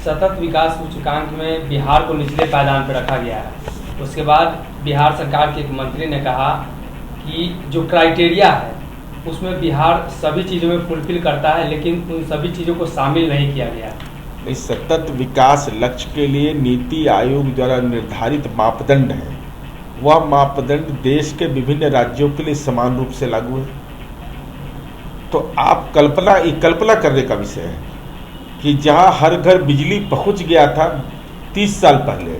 सतत विकास सूचकांक में बिहार को निचले पायदान पर रखा गया है। उसके बाद बिहार सरकार के एक मंत्री ने कहा कि जो क्राइटेरिया है उसमें बिहार सभी चीज़ों में फुलफिल करता है, लेकिन उन सभी चीज़ों को शामिल नहीं किया गया। इस सतत विकास लक्ष्य के लिए नीति आयोग द्वारा निर्धारित मापदंड है, वह मापदंड देश के विभिन्न राज्यों के लिए समान रूप से लागू है। तो आप कल्पना करने का विषय है कि जहां हर घर बिजली पहुंच गया था 30 साल पहले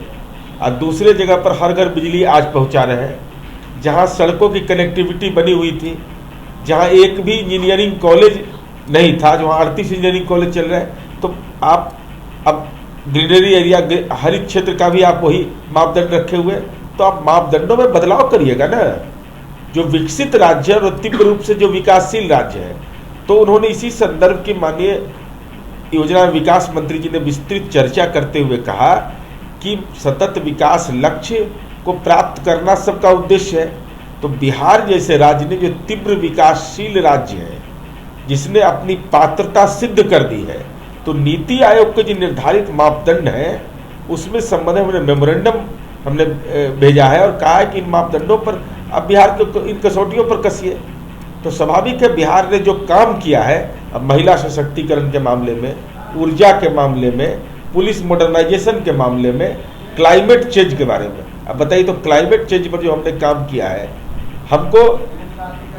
और दूसरे जगह पर हर घर बिजली आज पहुंचा रहे हैं, जहां सड़कों की कनेक्टिविटी बनी हुई थी, जहां एक भी इंजीनियरिंग कॉलेज नहीं था, जहां 38 इंजीनियरिंग कॉलेज चल रहे हैं, तो आप अब ग्रीनरी एरिया हरित क्षेत्र का भी आप वही मापदंड रखे हुए, तो आप मापदंडों में बदलाव करिएगा ना। जो विकसित राज्य है और तीव्र रूप से जो विकासशील राज्य है, तो उन्होंने इसी संदर्भ की माननीय योजना विकास मंत्री जी ने विस्तृत चर्चा करते हुए कहा कि सतत विकास लक्ष्य को प्राप्त करना सबका उद्देश्य है। तो बिहार जैसे राज्य ने, जो तीव्र विकासशील राज्य है, जिसने अपनी पात्रता सिद्ध कर दी है, तो नीति आयोग के जो निर्धारित मापदंड है उसमें संबंध में मेमोरेंडम हमने भेजा है और कहा है कि इन मापदंडों पर अब बिहार के इन कसौटियों पर कसिए। तो स्वाभाविक है बिहार ने जो काम किया है, अब महिला सशक्तिकरण के मामले में, ऊर्जा के मामले में, पुलिस मॉडर्नाइजेशन के मामले में, क्लाइमेट चेंज के बारे में, अब बताइए तो क्लाइमेट चेंज पर जो हमने काम किया है, हमको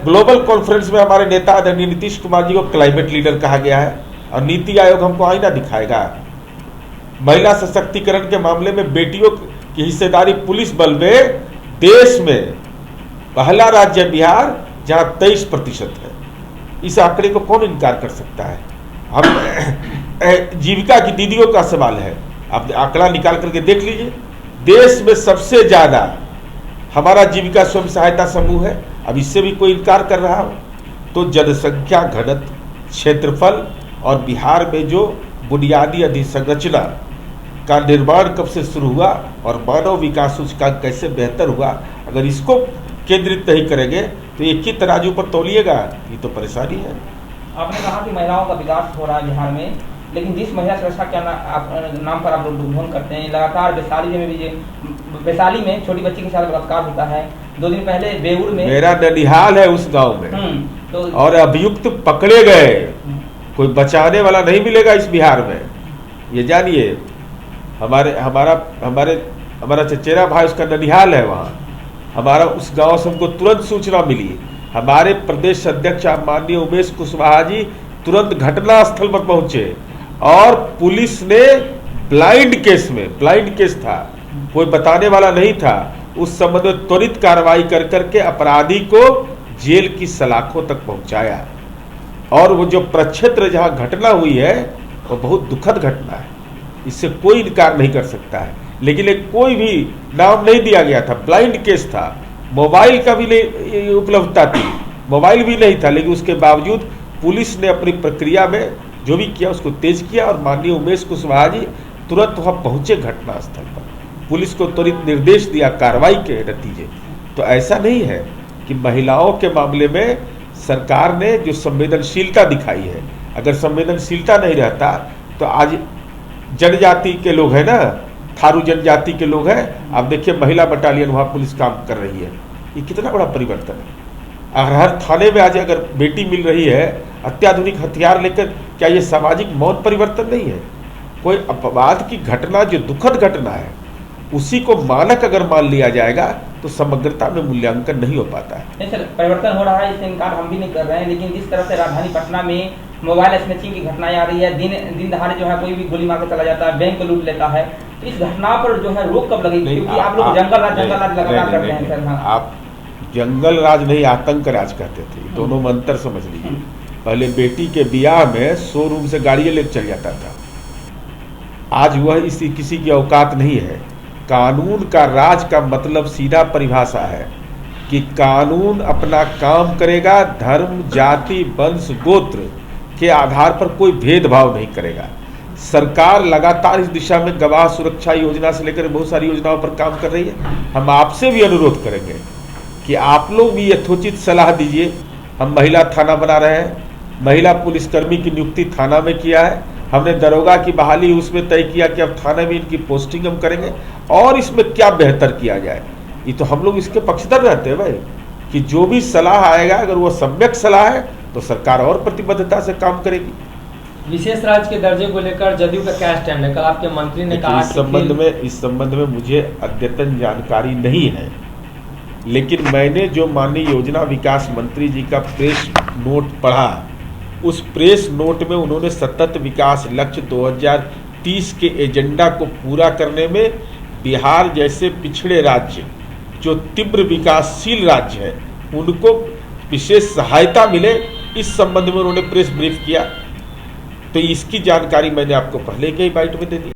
ग्लोबल कॉन्फ्रेंस में हमारे नेता आदरणीय नीतीश कुमार जी को क्लाइमेट लीडर कहा गया है और नीति आयोग हमको आईना दिखाएगा। महिला सशक्तिकरण के मामले में बेटियों की हिस्सेदारी पुलिस बल में देश में पहला राज्य बिहार, जहां 23% है। इस आंकड़े को कौन इनकार कर सकता है। हम जीविका की दीदियों का सवाल है, आप आंकड़ा निकाल करके देख लीजिए, देश में सबसे ज्यादा हमारा जीविका स्वयं सहायता समूह है। अब इससे भी कोई इनकार कर रहा हो तो जनसंख्या घनत्व, क्षेत्रफल और बिहार में जो बुनियादी अधोसंरचना का निर्माण कब से शुरू हुआ और मानव विकास सूचकांक कैसे बेहतर हुआ, अगर इसको केंद्रित नहीं करेंगे तो एक ही तराजू पर तौलिएगा, ये तो परेशानी है। आपने कहा कि महिलाओं का विकास हो रहा है बिहार में, लेकिन जिस महिला सुरक्षा के नाम पर आप लोग उद्घोषण करते हैं, लगातार वैशाली में छोटी बच्ची के साथ बलात्कार होता है। 2 दिन पहले बेउर में, मेरा ननिहाल है उस गांव में, तो और अभियुक्त पकड़े गए, कोई बचाने वाला नहीं मिलेगा इस बिहार में, ये जानिए। हमारा चचेरा भाई उसका ननिहाल है वहाँ, हमारा उस गांव से हमको तुरंत सूचना मिली। हमारे प्रदेश अध्यक्ष माननीय उमेश कुशवाहा जी तुरंत घटना स्थल पर पहुंचे और पुलिस ने ब्लाइंड केस था, कोई बताने वाला नहीं था, उस संबंध में त्वरित कार्रवाई कर करके अपराधी को जेल की सलाखों तक पहुंचाया। और वो जो प्रक्षेत्र जहां घटना हुई है वो बहुत दुखद घटना है, इससे कोई इनकार नहीं कर सकता है। लेकिन एक कोई भी नाम नहीं दिया गया था, ब्लाइंड केस था, मोबाइल का भी नहीं उपलब्धता थी, मोबाइल भी नहीं था, लेकिन उसके बावजूद पुलिस ने अपनी प्रक्रिया में जो भी किया उसको तेज किया और माननीय उमेश कुशवाहा जी तुरंत वहां पहुंचे घटना स्थल पर, पुलिस को त्वरित निर्देश दिया कार्रवाई के नतीजे। तो ऐसा नहीं है कि महिलाओं के मामले में सरकार ने जो संवेदनशीलता दिखाई है, अगर संवेदनशीलता नहीं रहता तो आज जनजाति के लोग हैं ना, थारू जनजाति के लोग हैं, आप देखिए महिला बटालियन वहाँ पुलिस काम कर रही है, ये कितना बड़ा परिवर्तन है। अगर हर थाने में आज अगर बेटी मिल रही है अत्याधुनिक हथियार लेकर, क्या ये सामाजिक मौन परिवर्तन नहीं है। कोई अपवाद की घटना जो दुखद घटना है उसी को मानक अगर मान लिया जाएगा तो समग्रता में मूल्यांकन नहीं हो पाता है। नहीं सर, परिवर्तन हो रहा है, इससे इनकार हम भी नहीं कर रहे हैं, लेकिन जिस तरह से राजधानी पटना में मोबाइल स्नैचिंग की घटनाएं आ रही है, दिन दहाड़े जो है कोई भी गोली मार के चला जाता है, बैंक को लूट लेता है, तो इस घटना पर जो है रोक कब लगेगी? क्योंकि आप लोग जंगल राज लगातार करते हैं सर। आप जंगल राज नहीं आतंक राज कहते थे, दोनों में अंतर समझ लीजिए। पहले बेटी के ब्याह में शोरूम से गाड़ियां लेकर चल जाता था, आज वह किसी की औकात नहीं है। कानून का राज का मतलब सीधा परिभाषा है कि कानून अपना काम करेगा, धर्म, जाति, वंश, गोत्र के आधार पर कोई भेदभाव नहीं करेगा। सरकार लगातार इस दिशा में गवाह सुरक्षा योजना से लेकर बहुत सारी योजनाओं पर काम कर रही है। हम आपसे भी अनुरोध करेंगे कि आप लोग भी यथोचित सलाह दीजिए। हम महिला थाना बना रहे हैं, महिला पुलिसकर्मी की नियुक्ति थाना में किया है हमने दरोगा की बहाली उसमें तय किया कि अब थाने में इनकी पोस्टिंग हम करेंगे और इसमें क्या बेहतर किया जाए। ये तो हम लोग इसके पक्षधर रहते हैं भाई कि जो भी सलाह आएगा अगर वो सम्यक सलाह है तो सरकार और प्रतिबद्धता से काम करेगी। विशेष राज्य के दर्जे को लेकर जदयू का क्या स्टैंड है? कल आपके मंत्री ने कहा इस संबंध में मुझे अद्यतन जानकारी नहीं है, लेकिन मैंने जो माननीय योजना विकास मंत्री जी का प्रेस नोट पढ़ा, उस प्रेस नोट में उन्होंने सतत विकास लक्ष्य 2030 के एजेंडा को पूरा करने में बिहार जैसे पिछड़े राज्य जो तीव्र विकासशील राज्य है उनको विशेष सहायता मिले, इस संबंध में उन्होंने प्रेस ब्रीफ किया। तो इसकी जानकारी मैंने आपको पहले के ही बाइट में दे दी।